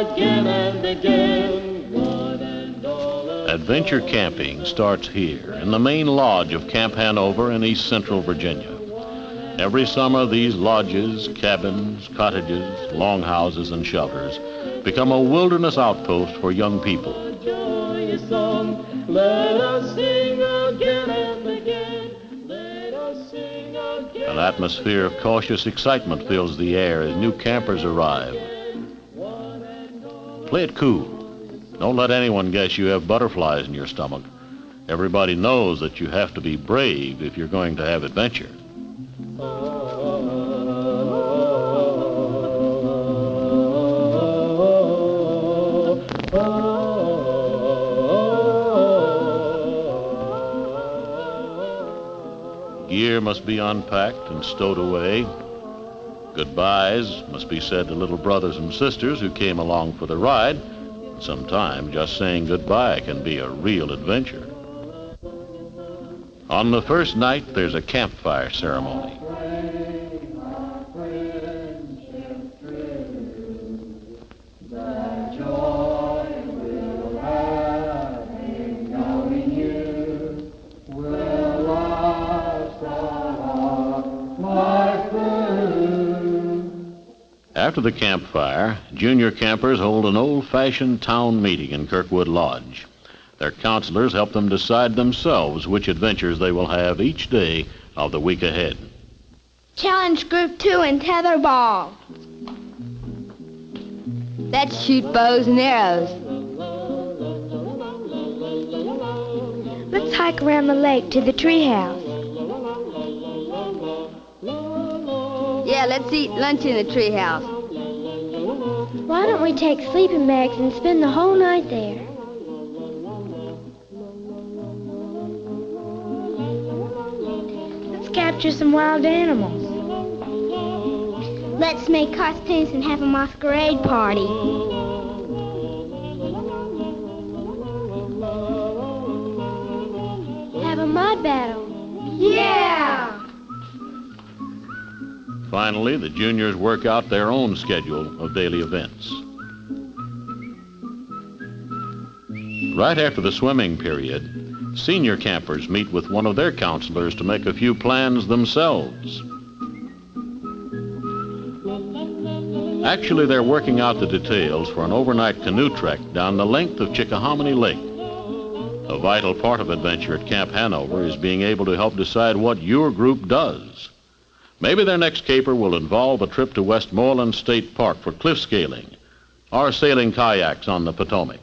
again and again. Adventure camping starts here in the main lodge of Camp Hanover in East Central Virginia. Every summer, these lodges, cabins, cottages, longhouses, and shelters become a wilderness outpost for young people. Let us sing again and again. Let us sing again. An atmosphere of cautious excitement fills the air as new campers arrive. Play it cool. Don't let anyone guess you have butterflies in your stomach. Everybody knows that you have to be brave if you're going to have adventure. Gear must be unpacked and stowed away. Goodbyes must be said to little brothers and sisters who came along for the ride. Sometimes just saying goodbye can be a real adventure. On the first night, there's a campfire ceremony. After the campfire, junior campers hold an old-fashioned town meeting in Kirkwood Lodge. Their counselors help them decide themselves which adventures they will have each day of the week ahead. Challenge Group 2 in tetherball. Let's shoot bows and arrows. Let's hike around the lake to the treehouse. Yeah, let's eat lunch in the treehouse. Why don't we take sleeping bags and spend the whole night there? Let's capture some wild animals. Let's make costumes and have a masquerade party. Have a mud battle. Yeah! Finally, the juniors work out their own schedule of daily events. Right after the swimming period, senior campers meet with one of their counselors to make a few plans themselves. Actually, they're working out the details for an overnight canoe trek down the length of Chickahominy Lake. A vital part of adventure at Camp Hanover is being able to help decide what your group does. Maybe their next caper will involve a trip to Westmoreland State Park for cliff scaling or sailing kayaks on the Potomac.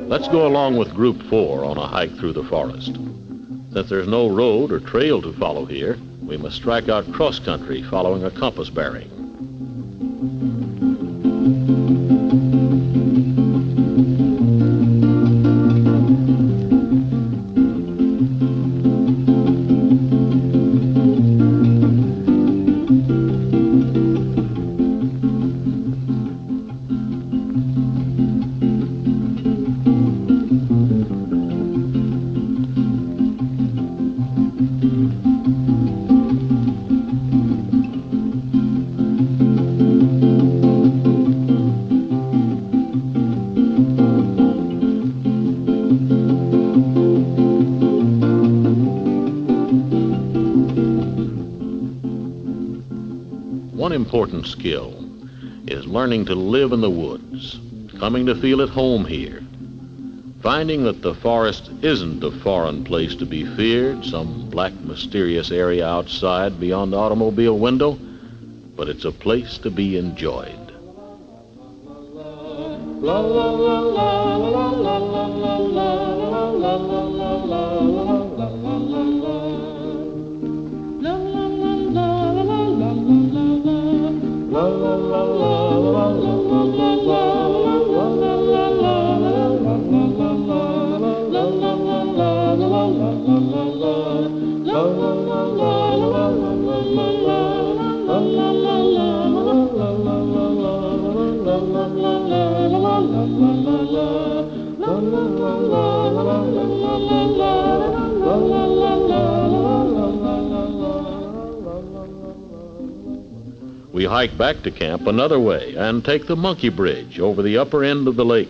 Let's go along with Group 4 on a hike through the forest. Since there's no road or trail to follow here, we must strike out cross-country following a compass bearing. One important skill is learning to live in the woods, coming to feel at home here, finding that the forest isn't a foreign place to be feared, some black mysterious area outside beyond the automobile window, but it's a place to be enjoyed. la la la la la la la la la la la la We hike back to camp another way and take the monkey bridge over the upper end of the lake.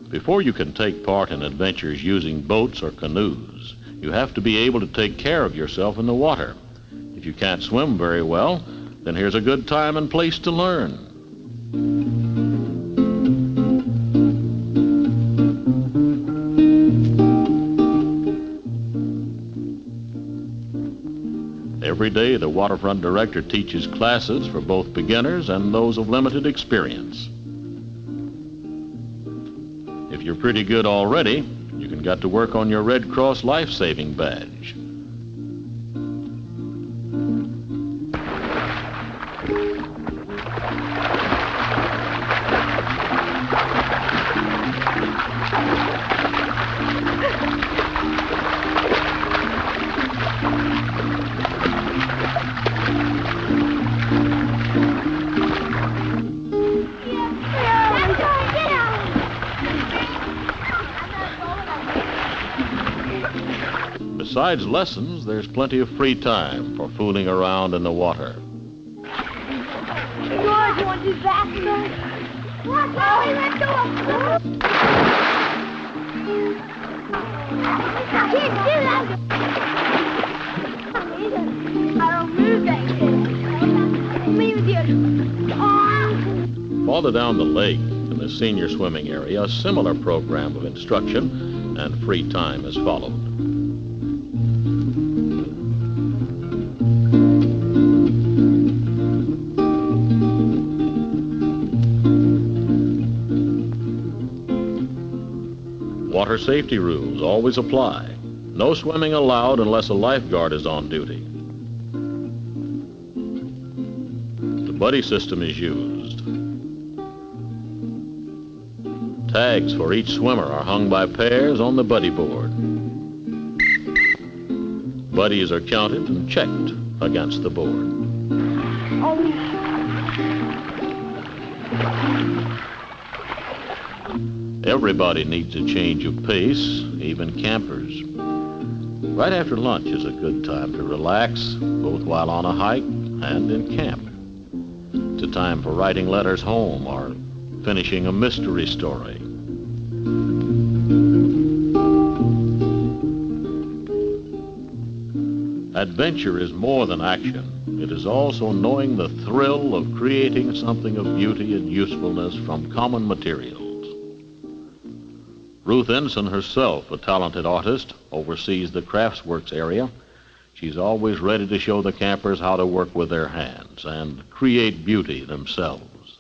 Before you can take part in adventures using boats or canoes, you have to be able to take care of yourself in the water. If you can't swim very well, then here's a good time and place to learn. Every day, the waterfront director teaches classes for both beginners and those of limited experience. If you're pretty good already, you can get to work on your Red Cross life-saving badge. Besides lessons, there's plenty of free time for fooling around in the water. George, you want to do back? What? Ollie, let's go up. I can't do that. I don't move that kid. Me with your arms. Farther down the lake, in the senior swimming area, a similar program of instruction and free time is followed. Water safety rules always apply. No swimming allowed unless a lifeguard is on duty. The buddy system is used. Tags for each swimmer are hung by pairs on the buddy board. Buddies are counted and checked against the board. Everybody needs a change of pace, even campers. Right after lunch is a good time to relax, both while on a hike and in camp. It's a time for writing letters home or finishing a mystery story. Adventure is more than action. It is also knowing the thrill of creating something of beauty and usefulness from common materials. Ruth Ensign herself, a talented artist, oversees the craftsworks area. She's always ready to show the campers how to work with their hands and create beauty themselves.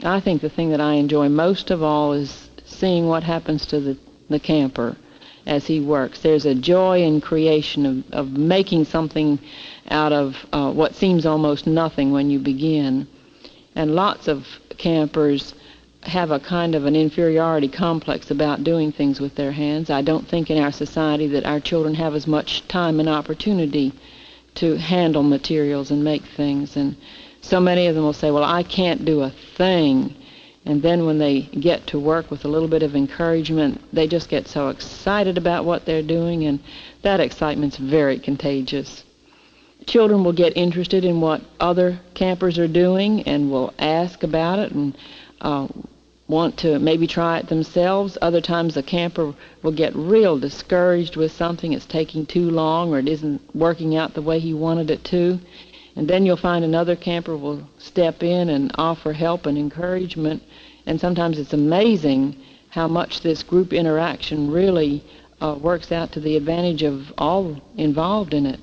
I think the thing that I enjoy most of all is seeing what happens to the camper as he works. There's a joy in creation of making something out of what seems almost nothing when you begin. And lots of campers have a kind of an inferiority complex about doing things with their hands. I don't think in our society that our children have as much time and opportunity to handle materials and make things. And so many of them will say, well, I can't do a thing. And then when they get to work with a little bit of encouragement, they just get so excited about what they're doing, and that excitement's very contagious. Children will get interested in what other campers are doing and will ask about it and want to maybe try it themselves. Other times a camper will get real discouraged with something. It's taking too long or it isn't working out the way he wanted it to. And then you'll find another camper will step in and offer help and encouragement. And sometimes it's amazing how much this group interaction really works out to the advantage of all involved in it.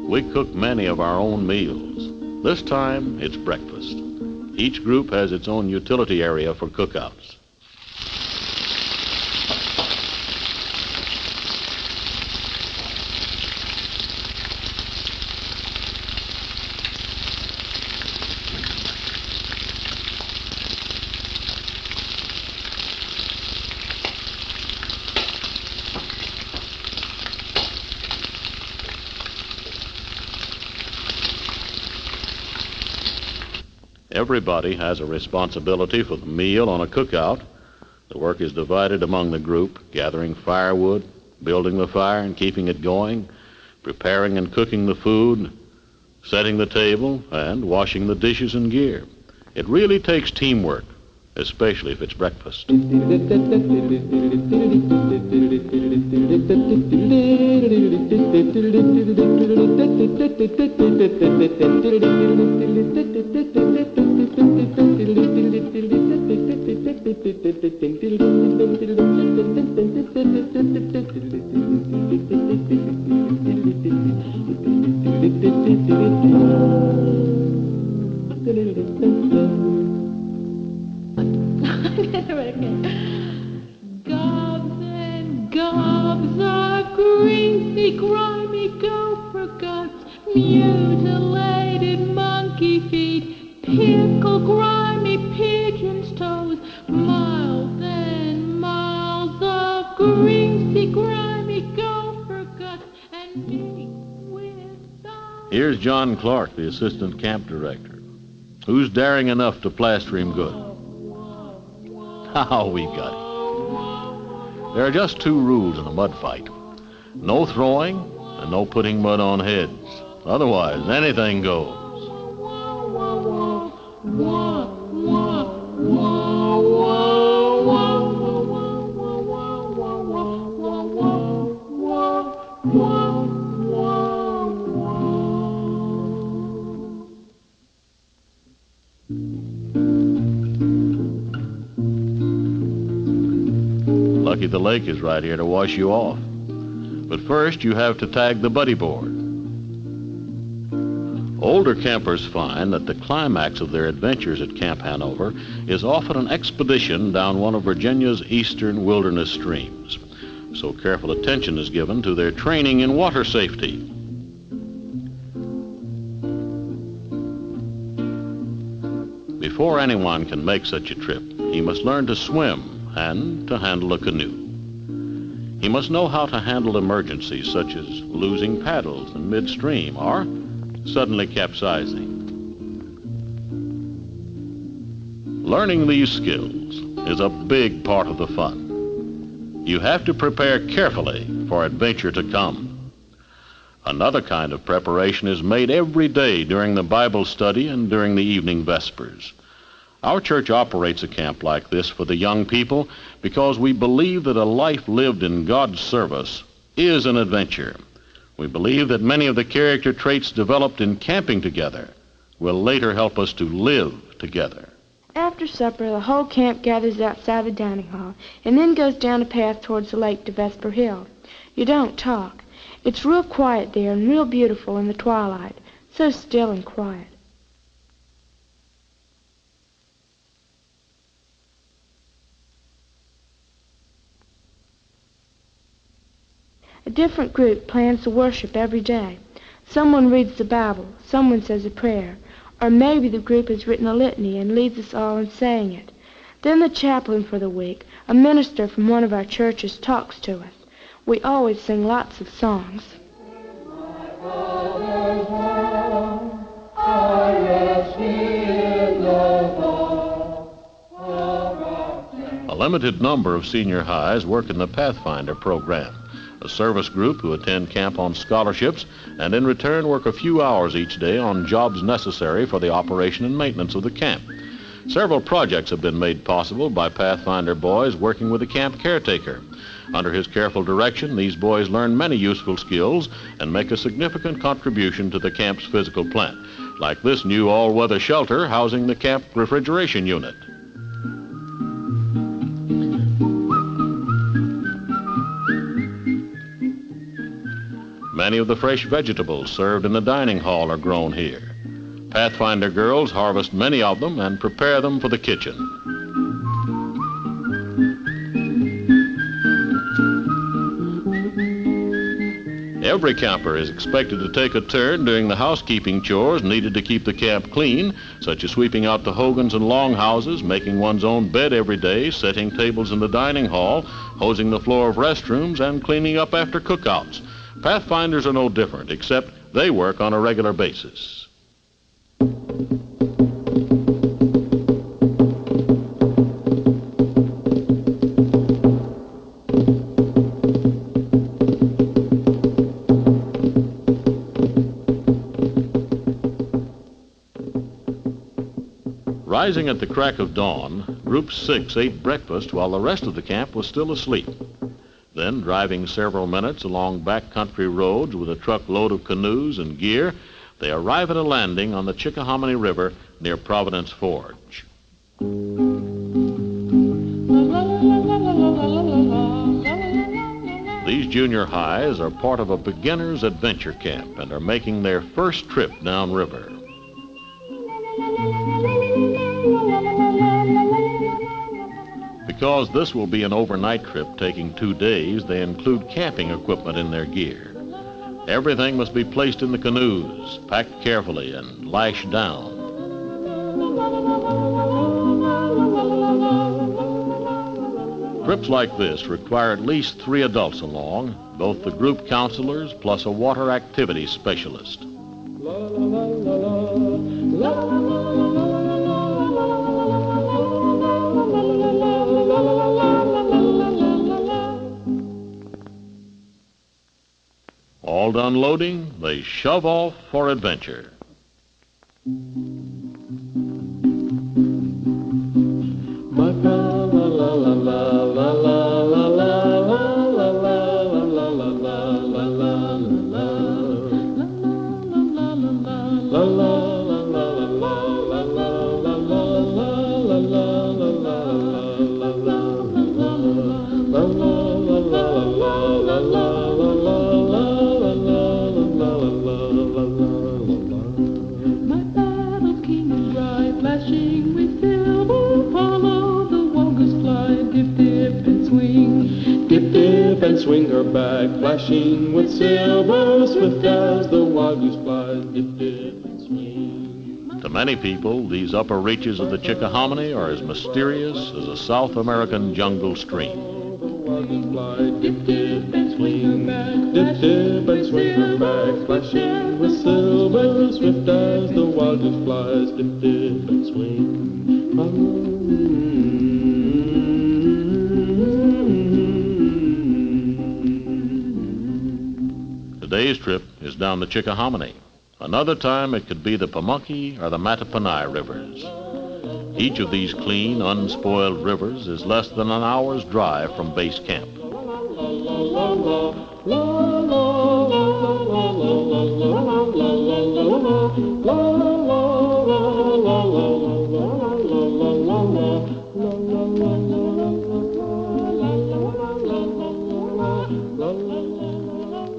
We cook many of our own meals. This time, it's breakfast. Each group has its own utility area for cookouts. Everybody has a responsibility for the meal on a cookout. The work is divided among the group, gathering firewood, building the fire and keeping it going, preparing and cooking the food, setting the table, and washing the dishes and gear. It really takes teamwork, especially if it's breakfast. Gobs and gobs of greasy, grimy gopher guts, mutilated monkey feet, pickled, grimy pigeon's toes, miles and miles of greasy, grimy gopher guts, and meat with sauce. Here's John Clark, the assistant camp director. Who's daring enough to plaster him good? How we got it. There are just two rules in a mud fight. No throwing and no putting mud on heads. Otherwise, anything goes. Lucky the lake is right here to wash you off. But first, you have to tag the buddy board. Older campers find that the climax of their adventures at Camp Hanover is often an expedition down one of Virginia's eastern wilderness streams. So careful attention is given to their training in water safety. Before anyone can make such a trip, he must learn to swim and to handle a canoe. He must know how to handle emergencies such as losing paddles in midstream or suddenly capsizing. Learning these skills is a big part of the fun. You have to prepare carefully for adventure to come. Another kind of preparation is made every day during the Bible study and during the evening vespers. Our church operates a camp like this for the young people because we believe that a life lived in God's service is an adventure. We believe that many of the character traits developed in camping together will later help us to live together. After supper, the whole camp gathers outside the dining hall and then goes down a path towards the lake to Vesper Hill. You don't talk. It's real quiet there and real beautiful in the twilight, so still and quiet. A different group plans to worship every day. Someone reads the Bible, someone says a prayer, or maybe the group has written a litany and leads us all in saying it. Then the chaplain for the week, a minister from one of our churches, talks to us. We always sing lots of songs. A limited number of senior highs work in the Pathfinder program, a service group who attend camp on scholarships and in return work a few hours each day on jobs necessary for the operation and maintenance of the camp. Several projects have been made possible by Pathfinder boys working with the camp caretaker. Under his careful direction, these boys learn many useful skills and make a significant contribution to the camp's physical plant, like this new all-weather shelter housing the camp refrigeration unit. Many of the fresh vegetables served in the dining hall are grown here. Pathfinder girls harvest many of them and prepare them for the kitchen. Every camper is expected to take a turn doing the housekeeping chores needed to keep the camp clean, such as sweeping out the hogans and longhouses, making one's own bed every day, setting tables in the dining hall, hosing the floor of restrooms, and cleaning up after cookouts. Pathfinders are no different, except they work on a regular basis. Rising at the crack of dawn, Group 6 ate breakfast while the rest of the camp was still asleep. Then, driving several minutes along backcountry roads with a truckload of canoes and gear, they arrive at a landing on the Chickahominy River near Providence Forge. These junior highs are part of a beginner's adventure camp and are making their first trip downriver. Because this will be an overnight trip taking 2 days, they include camping equipment in their gear. Everything must be placed in the canoes, packed carefully and lashed down. Trips like this require at least 3 adults along, both the group counselors plus a water activity specialist. All done loading, they shove off for adventure. Swing her back, flashing with silver, swift as the wild goose flies, dip, dip, and swing. To many people, these upper reaches of the Chickahominy are as mysterious as a South American jungle stream. The wild goose fly, dip, dip, and swing, dip, dip, and swing her back, flashing with silver, swift as the wild goose flies, dip, dip, and swing. Today's trip is down the Chickahominy. Another time it could be the Pamunkey or the Mattaponi rivers. Each of these clean, unspoiled rivers is less than an hour's drive from base camp.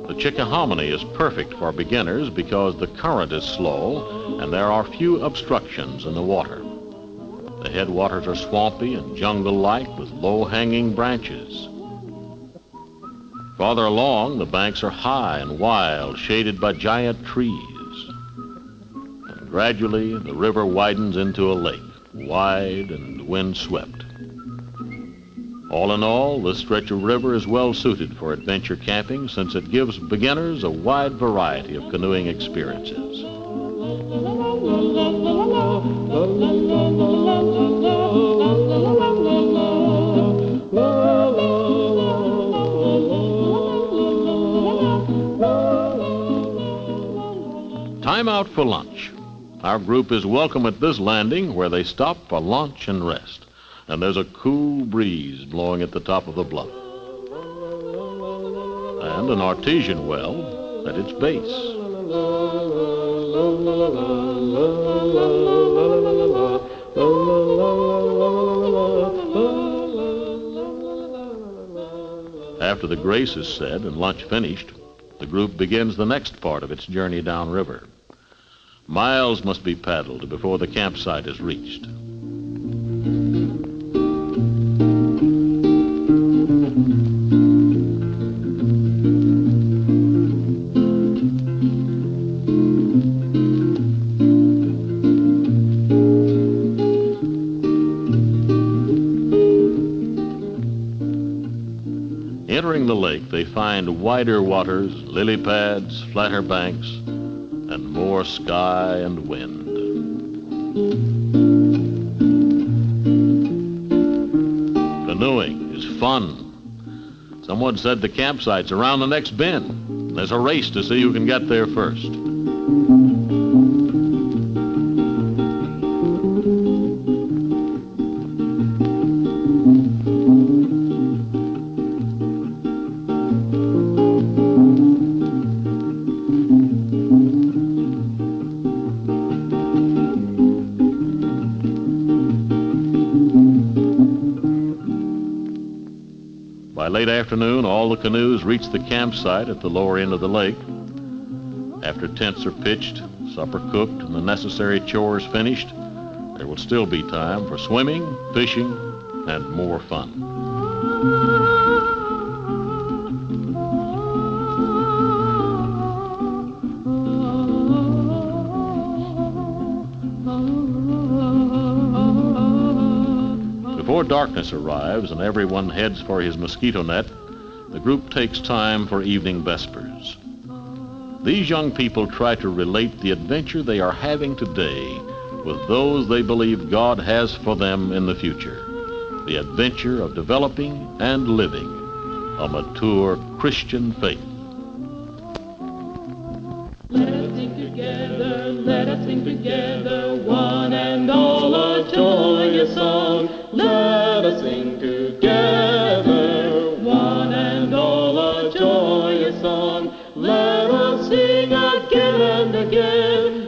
The Chickahominy is perfect for beginners because the current is slow and there are few obstructions in the water. The headwaters are swampy and jungle-like with low-hanging branches. Farther along, the banks are high and wild, shaded by giant trees. And gradually, the river widens into a lake, wide and wind-swept. All in all, this stretch of river is well suited for adventure camping since it gives beginners a wide variety of canoeing experiences. out for lunch. Our group is welcome at this landing where they stop for lunch and rest. And there's a cool breeze blowing at the top of the bluff. And an artesian well at its base. After the grace is said and lunch finished, the group begins the next part of its journey downriver. Miles must be paddled before the campsite is reached. Entering the lake, they find wider waters, lily pads, flatter banks, and more sky and wind. Canoeing is fun. Someone said the campsite's around the next bend. There's a race to see who can get there first. By late afternoon, all the canoes reach the campsite at the lower end of the lake. After tents are pitched, supper cooked, and the necessary chores finished, there will still be time for swimming, fishing, and more fun. Before darkness arrives and everyone heads for his mosquito net, the group takes time for evening vespers. These young people try to relate the adventure they are having today with those they believe God has for them in the future. The adventure of developing and living a mature Christian faith. Let us sing together, let us sing together, one and all a joyous song. Let us sing together, one and all a joyous song. Let us sing again and again.